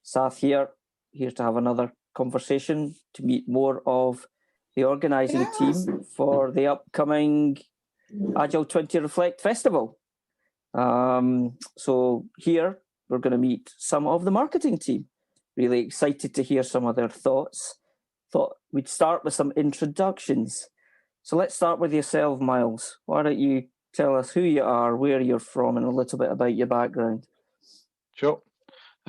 Sath here to have another conversation, to meet more of the organising team for the upcoming Agile 20 Reflect Festival. So here we're going to meet some of the marketing team. Really excited to hear some of their thoughts. Thought we'd start with some introductions. So let's start with yourself, Miles. Why don't you tell us who you are, where you're from, and a little bit about your background? Sure.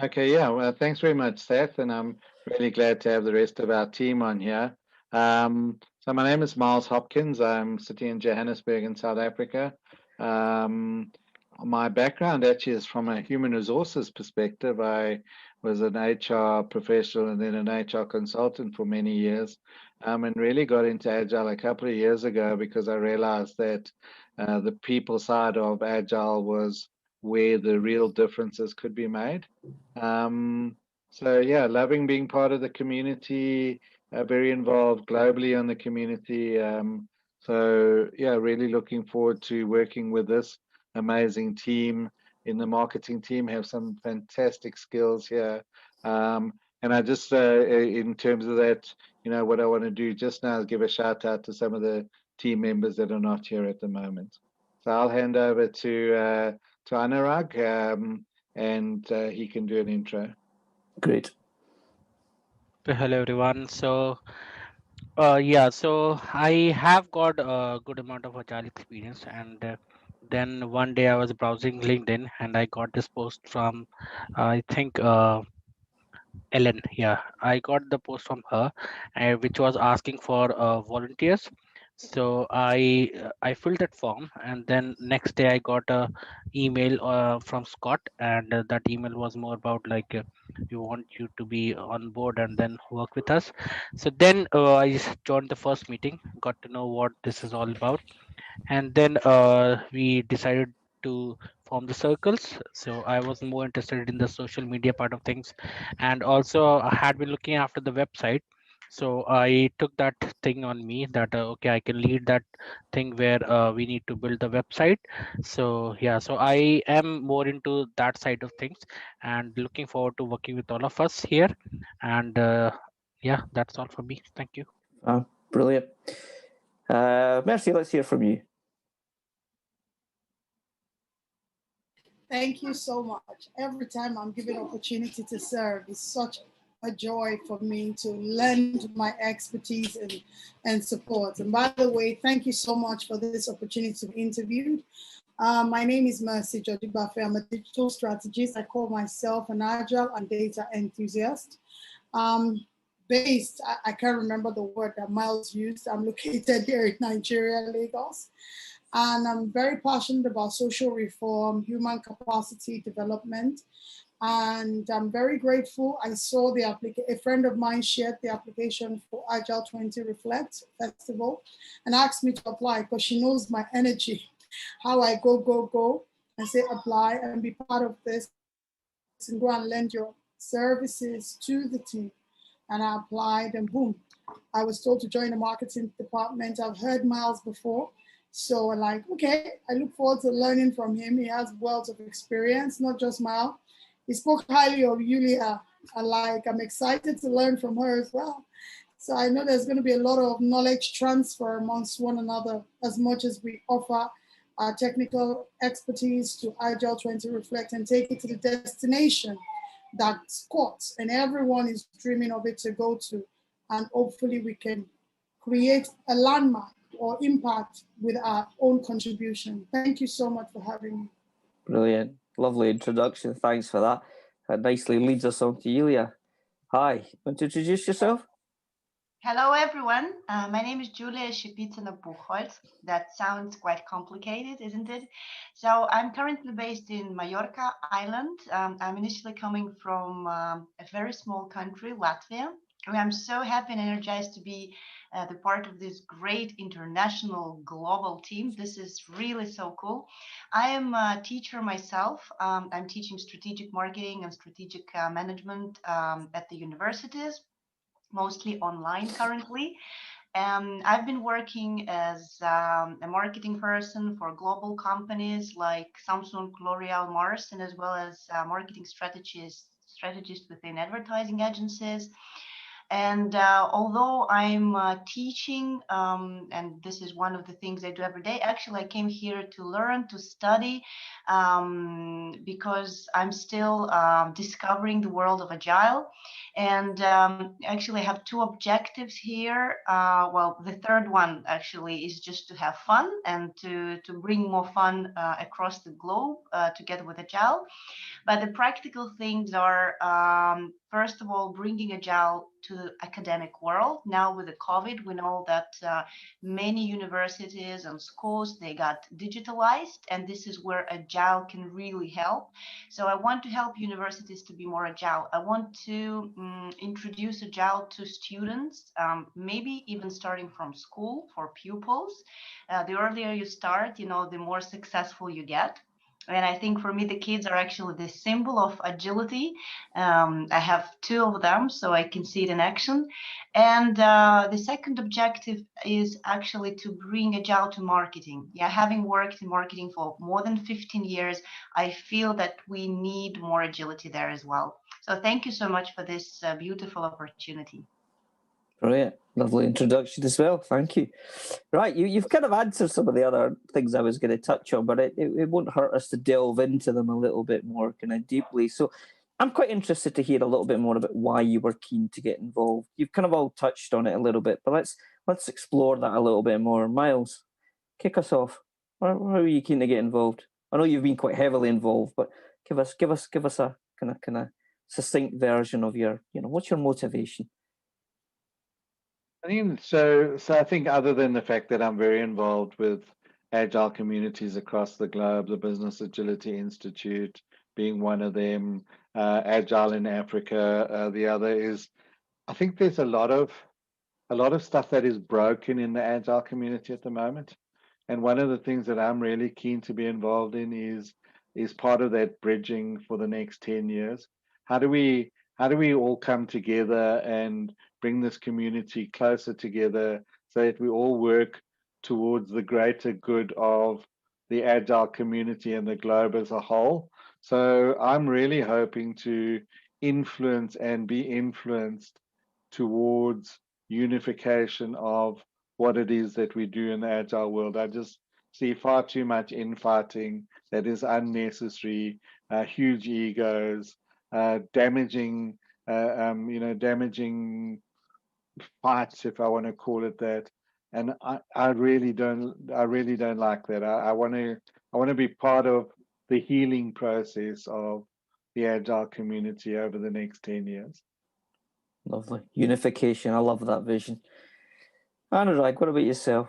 Okay, yeah, well, thanks very much, Seth, and I'm really glad to have the rest of our team on here. So my name is Miles Hopkins. I'm sitting in Johannesburg in South Africa. My background actually is from a human resources perspective. I was an HR professional and then an HR consultant for many years, and really got into Agile a couple of years ago because I realized that the people side of Agile was where the real differences could be made. So yeah, loving being part of the community, very involved globally on the community. So yeah, really looking forward to working with this amazing team in the marketing team, have some fantastic skills here. And I just, in terms of that, what I want to do just now is give a shout out to some of the team members that are not here at the moment. So I'll hand over to Anurag, and he can do an intro. Great. Hello everyone. So so I have got a good amount of agile experience, and then one day I was browsing LinkedIn and I got this post from I think Ellen. Yeah, I got the post from her, which was asking for volunteers. So I filled that form, and then next day I got a email from Scott, and that email was more about like we want you to be on board and then work with us. So then I just joined the first meeting, got to know what this is all about, and then we decided to form the circles. So I was more interested in the social media part of things, and also I had been looking after the website. So I took that thing on me that okay, I can lead that thing where we need to build the website. So yeah, so I am more into that side of things and looking forward to working with all of us here. And yeah, that's all for me. Thank you. Brilliant. Mercy, let's hear from you. Thank you so much. Every time I'm given opportunity to serve, it's such a joy for me to lend my expertise and support. And by the way, thank you so much for this opportunity to be interviewed. My name is Mercy George-Igbafe. I'm a digital strategist. I call myself an agile and data enthusiast. I can't remember the word that Miles used. I'm located here in Nigeria, Lagos. And I'm very passionate about social reform, human capacity development. And I'm very grateful. I saw a friend of mine shared the application for Agile 20 Reflect Festival and asked me to apply because she knows my energy, how I go. I say apply and be part of this and go and lend your services to the team. And I applied and boom, I was told to join the marketing department. I've heard Miles before. So I'm like, okay, I look forward to learning from him. He has wealth of experience, not just Miles. He spoke highly of Yulia. I'm excited to learn from her as well. So I know there's going to be a lot of knowledge transfer amongst one another as much as we offer our technical expertise to Agile 20 Reflect and take it to the destination that Scott and everyone is dreaming of it to go to. And hopefully we can create a landmark or impact with our own contribution. Thank you so much for having me. Brilliant. Lovely introduction. Thanks for that. That nicely leads us on to Yulia. Hi, want to introduce yourself? Hello, everyone. My name is Julia Shipitsina-Buchholz. That sounds quite complicated, isn't it? So I'm currently based in Mallorca Island. I'm initially coming from a very small country, Latvia. And I'm so happy and energized to be the part of this great international global team. This is really so cool. I am a teacher myself. I'm teaching strategic marketing and strategic management at the universities, mostly online currently. I've been working as a marketing person for global companies like Samsung, L'Oreal, Mars, and as well as marketing strategist strategist within advertising agencies. And although I'm teaching, and this is one of the things I do every day, actually I came here to learn, to study, because I'm still discovering the world of Agile. And actually I have two objectives here. Well, the third one actually is just to have fun and to bring more fun across the globe together with Agile. But the practical things are, first of all, bringing Agile to the academic world. Now with the COVID, we know that many universities and schools, they got digitalized, and this is where Agile can really help. So I want to help universities to be more Agile. I want to introduce Agile to students, maybe even starting from school for pupils. The earlier you start, you know, the more successful you get. And I think for me, the kids are actually the symbol of agility. I have two of them, so I can see it in action. And the second objective is actually to bring Agile to marketing. Yeah, having worked in marketing for more than 15 years, I feel that we need more agility there as well. So thank you so much for this beautiful opportunity. Brilliant. Lovely introduction as well. Thank you. Right, you've kind of answered some of the other things I was going to touch on, but it won't hurt us to delve into them a little bit more kind of deeply. So I'm quite interested to hear a little bit more about why you were keen to get involved. You've kind of all touched on it a little bit, but let's explore that a little bit more. Miles, kick us off. Why are you keen to get involved? I know you've been quite heavily involved, but give us a kind of succinct version of your, what's your motivation? I think so. I think other than the fact that I'm very involved with Agile communities across the globe, the Business Agility Institute being one of them, Agile in Africa, the other is, I think there's a lot of stuff that is broken in the Agile community at the moment. And one of the things that I'm really keen to be involved in is part of that bridging for the next 10 years. How do we all come together and bring this community closer together so that we all work towards the greater good of the Agile community and the globe as a whole? So I'm really hoping to influence and be influenced towards unification of what it is that we do in the Agile world. I just see far too much infighting that is unnecessary, huge egos, damaging fights, if I want to call it that. And I really don't like that. I want to be part of the healing process of the Agile community over the next 10 years. Lovely. Unification. I love that vision. Anurag, what about yourself?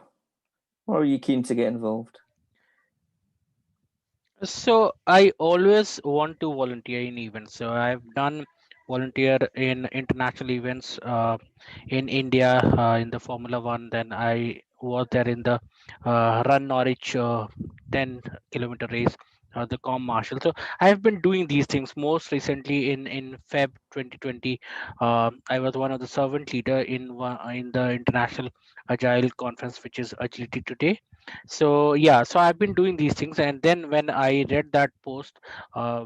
Why are you keen to get involved? So I always want to volunteer in events. So I've done volunteer in international events in India in the Formula One. Then I was there in the Run Norwich 10-kilometer race, the Com Marshal. So I've been doing these things. Most recently in Feb 2020, I was one of the servant leader in the International Agile Conference, which is Agility Today. So yeah, so I've been doing these things, and then when I read that post,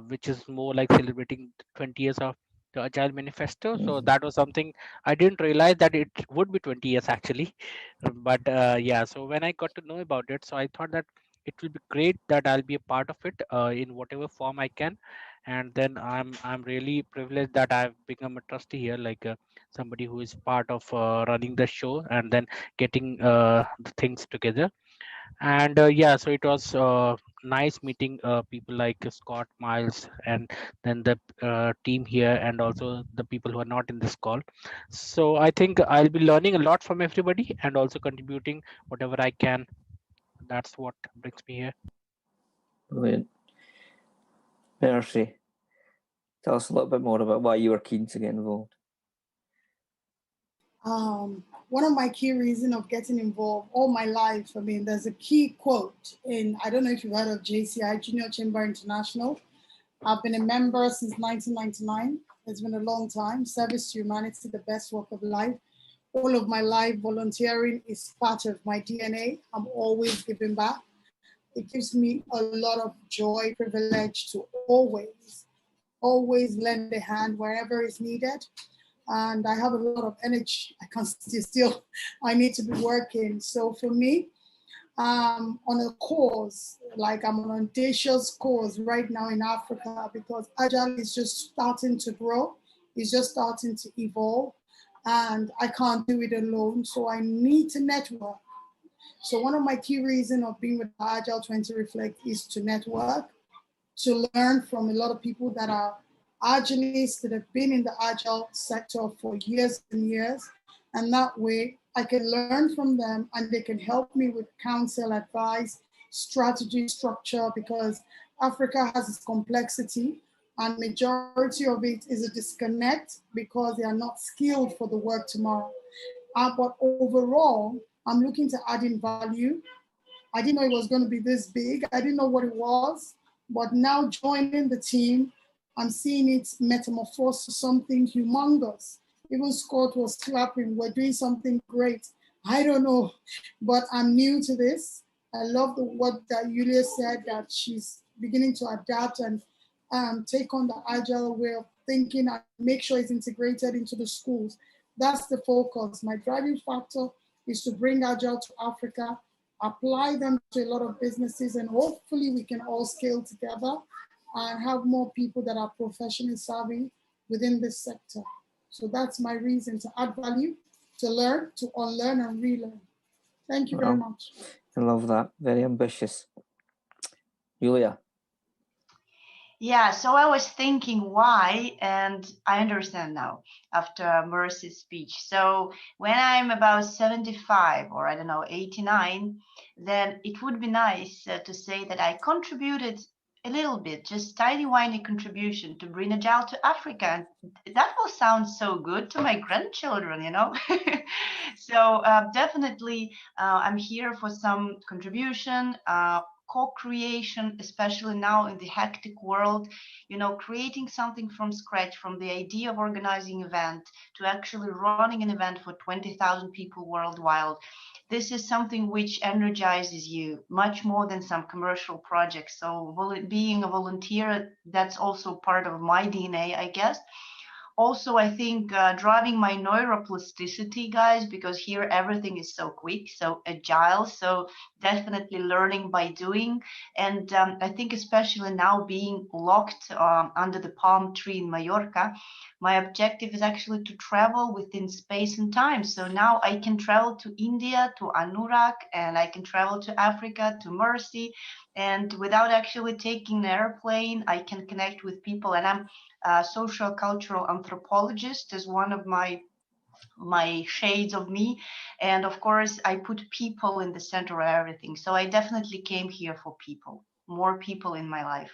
which is more like celebrating 20 years of the Agile Manifesto, so that was something I didn't realize that it would be 20 years actually. But yeah, so when I got to know about it, so I thought that it will be great that I'll be a part of it in whatever form I can. And then I'm really privileged that I've become a trustee here, like somebody who is part of running the show and then getting the things together. And yeah, so it was nice meeting people like Scott, Miles, and then the team here, and also the people who are not in this call. So I think I'll be learning a lot from everybody and also contributing whatever I can. That's what brings me here. Brilliant. Mercy, tell us a little bit more about why you were keen to get involved. One of my key reasons of getting involved all my life, I mean, there's a key quote in, I don't know if you've heard of JCI, Junior Chamber International. I've been a member since 1999. It's been a long time. Service to humanity, the best work of life. All of my life, volunteering is part of my DNA. I'm always giving back. It gives me a lot of joy, privilege to always always lend a hand wherever it's needed. And I have a lot of energy. I need to be working. So for me, on a course, like I'm on an audacious course right now in Africa, because Agile is just starting to grow. It's just starting to evolve, and I can't do it alone. So I need to network. So one of my key reasons of being with Agile 20 Reflect is to network, to learn from a lot of people that are Agilists that have been in the Agile sector for years and years. And that way I can learn from them and they can help me with counsel, advice, strategy, structure, because Africa has its complexity and majority of it is a disconnect because they are not skilled for the work tomorrow. But overall, I'm looking to add in value. I didn't know it was going to be this big. I didn't know what it was, but now joining the team, I'm seeing it metamorphose to something humongous. Even Scott was clapping, we're doing something great. I don't know, but I'm new to this. I love what that Yulia said, that she's beginning to adapt and take on the Agile way of thinking and make sure it's integrated into the schools. That's the focus. My driving factor is to bring Agile to Africa, apply them to a lot of businesses, and hopefully we can all scale together and have more people that are professionally savvy within this sector. So that's my reason, to add value, to learn, to unlearn and relearn. Thank you very much. I love that. Very ambitious. Julia. Yeah, so I was thinking why, and I understand now after Mercy's speech. So when I'm about 75 or I don't know, 89, then it would be nice to say that I contributed a little bit, just tiny whiny contribution to bring Agile to Africa. And that will sound so good to my grandchildren, you know. So definitely I'm here for some contribution, co-creation, especially now in the hectic world, you know, creating something from scratch, from the idea of organizing an event to actually running an event for 20,000 people worldwide. This is something which energizes you much more than some commercial projects. So being a volunteer, that's also part of my DNA, I guess. Also, I think driving my neuroplasticity, guys, because here everything is so quick, so agile, so definitely learning by doing. And I think especially now being locked under the palm tree in Mallorca, my objective is actually to travel within space and time. So now I can travel to India, to Anurak, and I can travel to Africa, to Mercy. And without actually taking an airplane, I can connect with people. And I'm social cultural anthropologist is one of my shades of me, and of course I put people in the center of everything. So I definitely came here for people, more people in my life.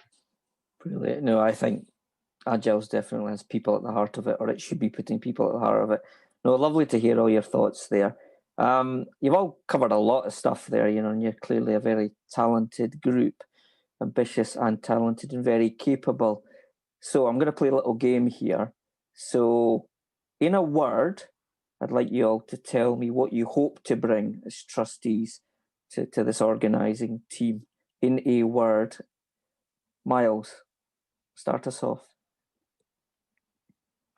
Brilliant. No, I think Agile's definitely has people at the heart of it, or it should be putting people at the heart of it. No, lovely to hear all your thoughts there. You've all covered a lot of stuff there, you know, and you're clearly a very talented group, ambitious and talented and very capable. So I'm going to play a little game here. So in a word, I'd like you all to tell me what you hope to bring as trustees to this organising team. In a word. Miles, start us off.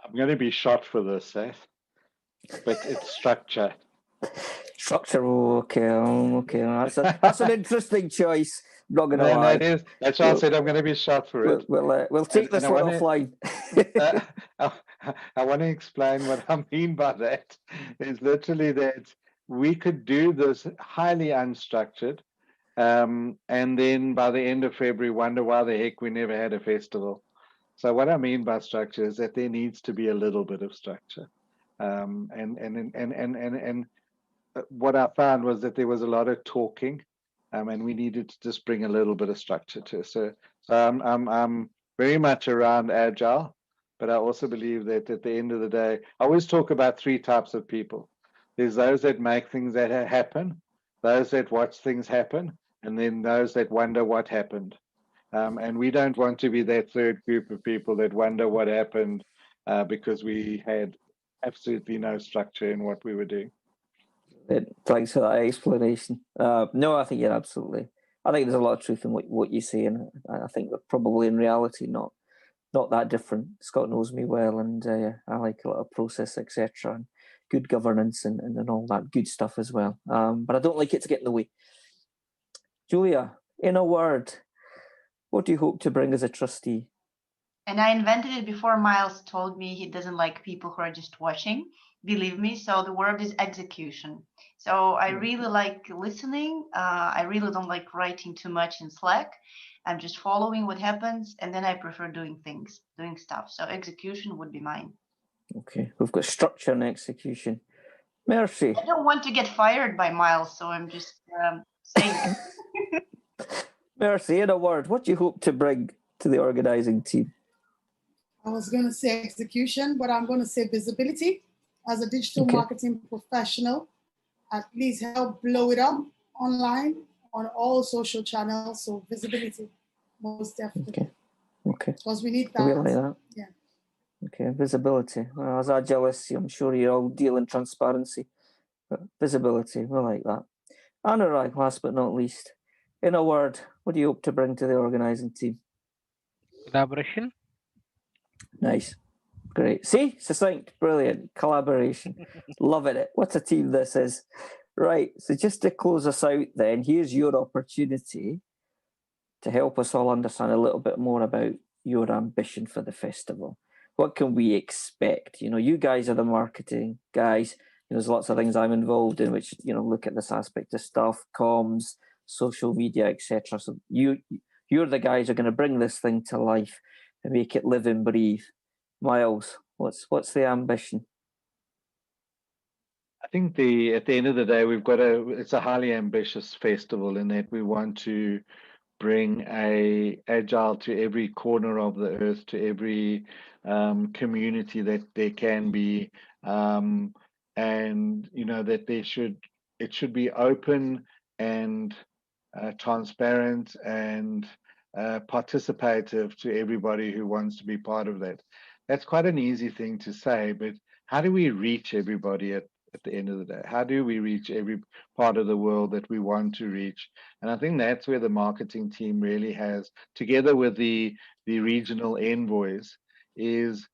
I'm going to be shot for this, Seth, but it's structure. Structure, okay. That's an interesting choice. I'm not going to lie. That is. That's why I said I'm going to be shot for it. We'll take this one offline. I want to explain what I mean by that. It's literally that we could do this highly unstructured, and then by the end of February, wonder why the heck we never had a festival. So what I mean by structure is that there needs to be a little bit of structure, and what I found was that there was a lot of talking, and we needed to just bring a little bit of structure to it. So I'm very much around Agile, but I also believe that at the end of the day, I always talk about three types of people. There's those that make things that happen, those that watch things happen, and then those that wonder what happened. And we don't want to be that third group of people that wonder what happened because we had absolutely no structure in what we were doing. Thanks for that explanation. No, I think you're absolutely. I think there's a lot of truth in what you say, and I think that probably in reality not not that different. Scott knows me well, and I like a lot of process, etc., and good governance and all that good stuff as well. But I don't like it to get in the way. Julia, in a word, what do you hope to bring as a trustee? And I invented it before Miles told me he doesn't like people who are just watching. Believe me. So the word is execution. So I really like listening. I really don't like writing too much in Slack. I'm just following what happens, and then I prefer doing stuff. So execution would be mine. Okay, we've got structure and execution. Mercy. I don't want to get fired by Miles, so I'm just saying. Mercy, in a word, what do you hope to bring to the organizing team? I was going to say execution, but I'm going to say visibility. As a digital marketing professional, at least help blow it up online on all social channels. So visibility, most definitely. Okay. Because we need that. We like that. Yeah. Okay, visibility. Well, as Agilists, I'm sure you all deal in transparency, but visibility, we like that. Anurag, last but not least, in a word, what do you hope to bring to the organising team? Collaboration. Nice. Great. See? Succinct. Brilliant. Collaboration. Loving it. What a team this is. Right. So just to close us out then, here's your opportunity to help us all understand a little bit more about your ambition for the festival. What can we expect? You know, you guys are the marketing guys. You know, there's lots of things I'm involved in, which, you know, look at this aspect of stuff, comms, social media, etc. So you're the guys who are going to bring this thing to life and make it live and breathe. Miles, what's the ambition? I think at the end of the day, it's a highly ambitious festival in that we want to bring Agile to every corner of the earth, to every community that there can be, and you know that it should be open and transparent and participative to everybody who wants to be part of that. That's quite an easy thing to say, but how do we reach everybody at the end of the day? How do we reach every part of the world that we want to reach? And I think that's where the marketing team really has, together with the regional envoys, is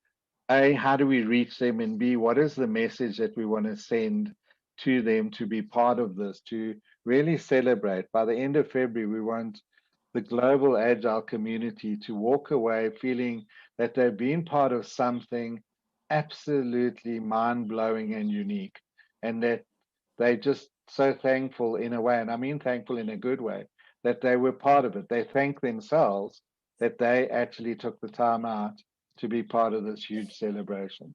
A, how do we reach them? And B, what is the message that we want to send to them to be part of this, to really celebrate? By the end of February, we want the global Agile community to walk away feeling that they've been part of something absolutely mind-blowing and unique, and that they're just so thankful in a way, and I mean thankful in a good way, that they were part of it. They thank themselves that they actually took the time out to be part of this huge celebration.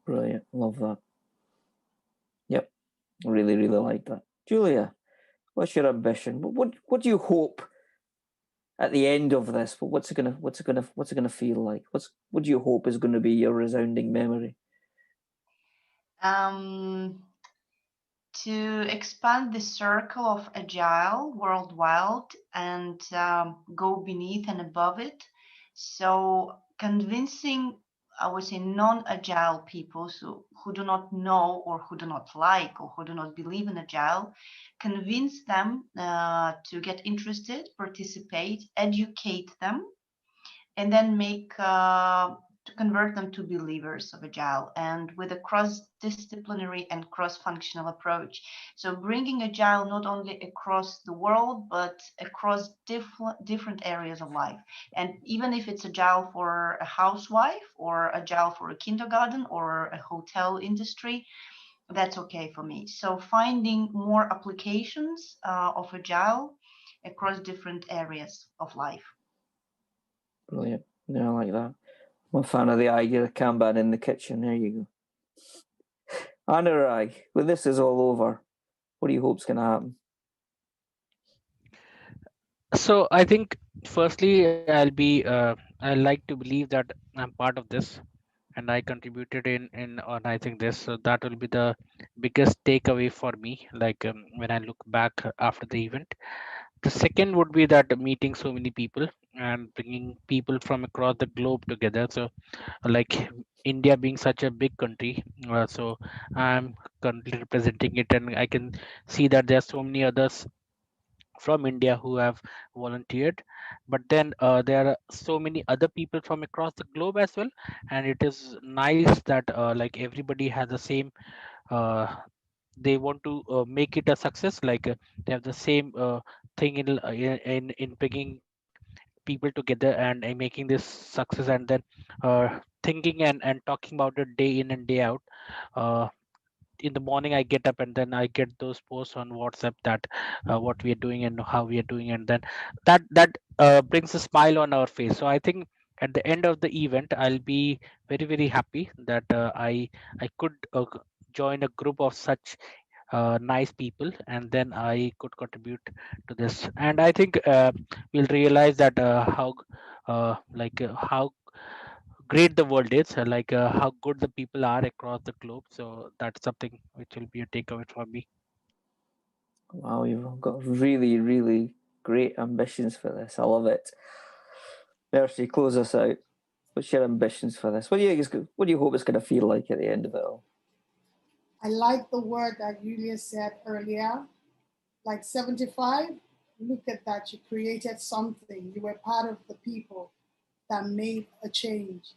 Brilliant. Love that. Yep. Really, really like that. Julia, what's your ambition? What do you hope at the end of this? What's it gonna feel like? What do you hope is going to be your resounding memory? To expand the circle of Agile worldwide and go beneath and above it. So convincing, I would say, non-Agile people who do not know or who do not like or who do not believe in Agile, convince them to get interested, participate, educate them, and then to convert them to believers of Agile, and with a cross-disciplinary and cross-functional approach. So bringing Agile not only across the world, but across different areas of life. And even if it's Agile for a housewife or Agile for a kindergarten or a hotel industry, that's okay for me. So finding more applications of Agile across different areas of life. Brilliant. Yeah, I like that. I'm a fan of the idea of Kanban in the kitchen. There you go. Anurag, when this is all over, what do you hope's going to happen? So I think firstly I like to believe that I'm part of this and I contributed in organizing this. So that will be the biggest takeaway for me. Like when I look back after the event. The second would be that meeting so many people and bringing people from across the globe together. So like India being such a big country, so I'm currently representing it, and I can see that there are so many others from India who have volunteered, but then there are so many other people from across the globe as well, and it is nice that like everybody has the same. They want to make it a success. Like they have the same thing in bringing people together and making this success, and then thinking and talking about it day in and day out. Uh, in the morning I get up and then I get those posts on WhatsApp that what we are doing and how we are doing, and then that brings a smile on our face. So I think at the end of the event I'll be very happy that I could join a group of such nice people, and then I could contribute to this. And I think we'll realize that how great the world is, how good the people are across the globe. So that's something which will be a takeaway for me. Wow, you've got really great ambitions for this. I love it. Mercy, close us out. What's your ambitions for this? What do you hope it's going to feel like at the end of it all? I like the word that Julia said earlier, like 75. Look at that, you created something. You were part of the people that made a change.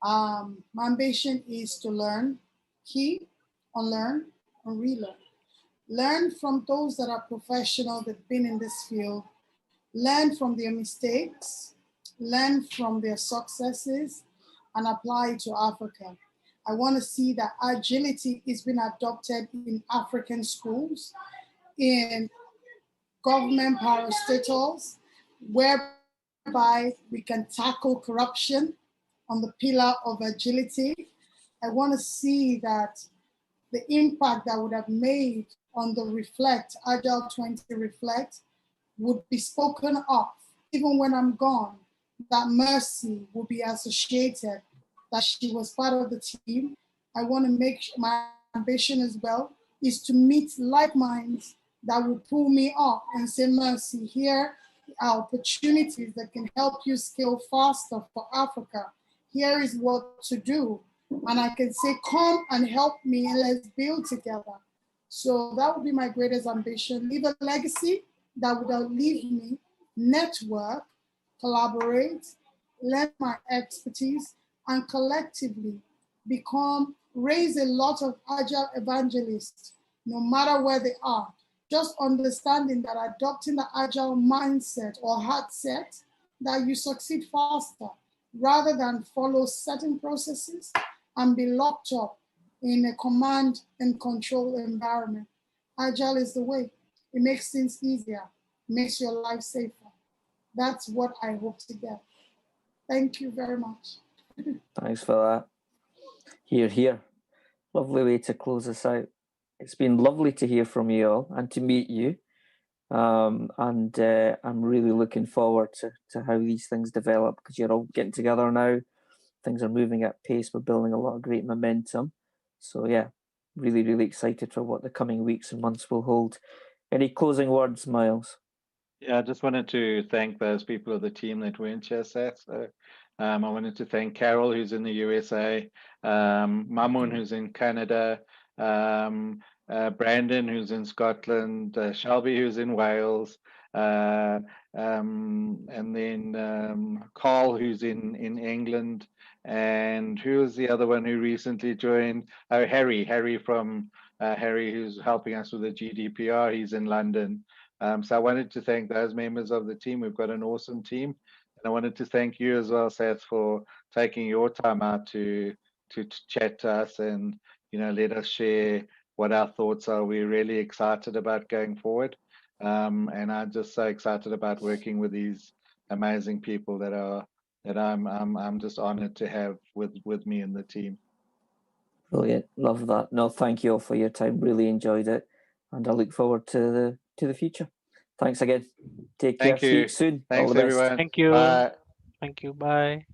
My ambition is to learn, keep, unlearn, and relearn. Learn from those that are professional, that've been in this field. Learn from their mistakes, learn from their successes, and apply it to Africa. I want to see that agility is being adopted in African schools, in government parastatals, whereby we can tackle corruption on the pillar of agility. I want to see that the impact that would have made on the Reflect, Agile 20 Reflect, would be spoken of. Even when I'm gone, that Mercy will be associated, that she was part of the team. I want to make my ambition as well is to meet like minds that will pull me up and say, Mercy, here are opportunities that can help you scale faster for Africa. Here is what to do. And I can say, come and help me and let's build together. So that would be my greatest ambition. Leave a legacy that would outlive me, network, collaborate, lend my expertise, and collectively raise a lot of agile evangelists, no matter where they are. Just understanding that adopting the agile mindset or heart set, that you succeed faster rather than follow certain processes and be locked up in a command and control environment. Agile is the way. It makes things easier, makes your life safer. That's what I hope to get. Thank you very much. Thanks for that. Here. Lovely way to close this out. It's been lovely to hear from you all and to meet you. And I'm really looking forward to how these things develop, because you're all getting together now. Things are moving at pace. We're building a lot of great momentum. So yeah, really excited for what the coming weeks and months will hold. Any closing words, Miles? Yeah, I just wanted to thank those people of the team that weren't here, Seth. So, I wanted to thank Carol, who's in the USA, Mamoun, who's in Canada, Brandon, who's in Scotland, Shelby, who's in Wales, and then Carl, who's in England, and who was the other one who recently joined? Oh, Harry from Harry, who's helping us with the GDPR. He's in London. So I wanted to thank those members of the team. We've got an awesome team. And I wanted to thank you as well, Seth, for taking your time out to chat to us and, let us share what our thoughts are. We're really excited about going forward. And I'm just so excited about working with these amazing people that I'm just honored to have with me in the team. Brilliant. Love that. No, thank you all for your time. Really enjoyed it. And I look forward to the future. Thanks again. Take care. Thank you. See you soon. Thanks, all the best. everyone. Thank you. Bye. Thank you. Bye.